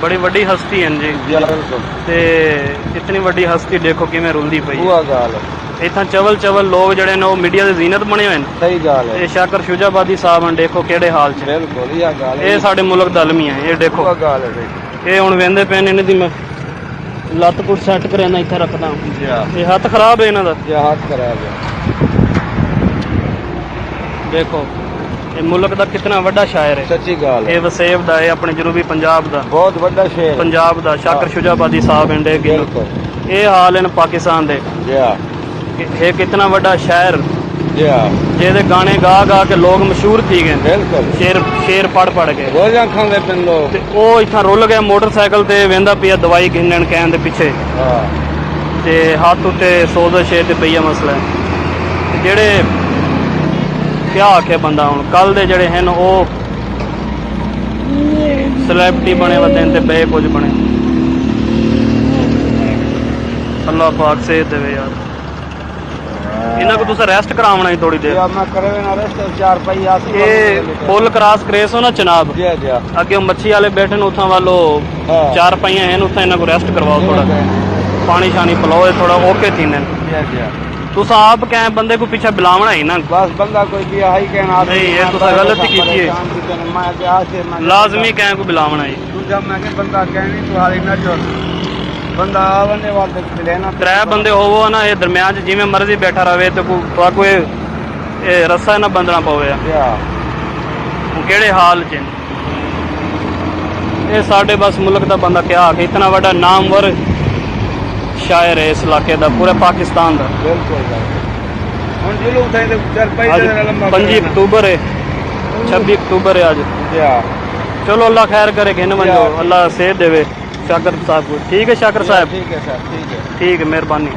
बड़ी वड्डी हस्ती हैं जी। बिल्कुल ते इतनी वड्डी हस्ती देखो किवें रुलदी पई वो गाल है। इत्थां चवल चवल लोग जड़े ने मीडिया की जीनत बने हुए हैं। सही गाल है। ये शाकर शुजाबादी साहब हैं देखो केड़े हाल च। बिल्कुल ये गाल है। ये साडे मुल्क दा अलमी है। ये देखो वो गाल है। ये हुण वेंदे पे ने दी मैं लत्त कुट सैट करना इत्थे रखदा। ये हाथ खराब है इन्हां दा। ये हाथ खराब है। देखो ये मुल्क दा कितना वड्डा शायर है। सच्ची गाल है। ये वसेब दा है अपने जनूबी पंजाब दा। बहुत बड़ा शेर पंजाब दा शाकर शुजाबादी साहब हैं। बिल्कुल ये हाल है पाकिस्तान दे। ये कितना वड्डा शायर जेदे गाने गा गा के लोग मशहूर थी गए। बिल्कुल शेर पढ़ के रोजा खांदे पिन लोग। वो इतना रुल गया मोटरसाइकिल ते वेंदा पिया दवाई गिनन कहन दे पिछे ते हाथ उत्ते सोजश है ते पईया मसला है। जेड़े क्या आखे बंदा हुण कल दे जेड़े हैं वो सेलेब्रिटी बने वदे ते बे कुछ बने। अल्लाह पाक सेहत देवे यार। इन्हां को तुस रेस्ट करावना ही थोड़ी देर। मैं करवे ना रेस्ट 4 पई आसी। ये पुल क्रॉस करेस हो ना जनाब। अगे मच्छी वाले बैठे ने उथा वालो 4 पहिया हैं उथा इन्हां को रेस्ट करवाओ थोड़ा पानी शानी पिलाओ थोड़ा ओके थी ने। तुस आप क्या बंदे को पीछे बुलावना ही ना बस बंदा कोई भी आई कहना नहीं ये तुस गलत की है। लाजमी क्या को बुलावना ही। तू जब मैं के बंदा कहनी तू हाली ना जो बंदा आवने वाले मिले ना 3 बंदे होवो ना ये दरमियान च जिवें मर्जी बैठा रहे तो कोई रस्सा ना बंधना पवे। केड़े हाल च ये साडे बस मुल्क दा बंदा क्या आखे इतना बड़ा नामवर शायर है इस इलाके दा पूरे पाकिस्तान दा। आज 5 अक्टूबर है 26 अक्टूबर है आज। चलो अल्लाह खैर करे कि अल्लाह सेहत देवे शाकर साहब को। ठीक है शाकर साहब। ठीक है सर ठीक है ठीक है मेहरबानी।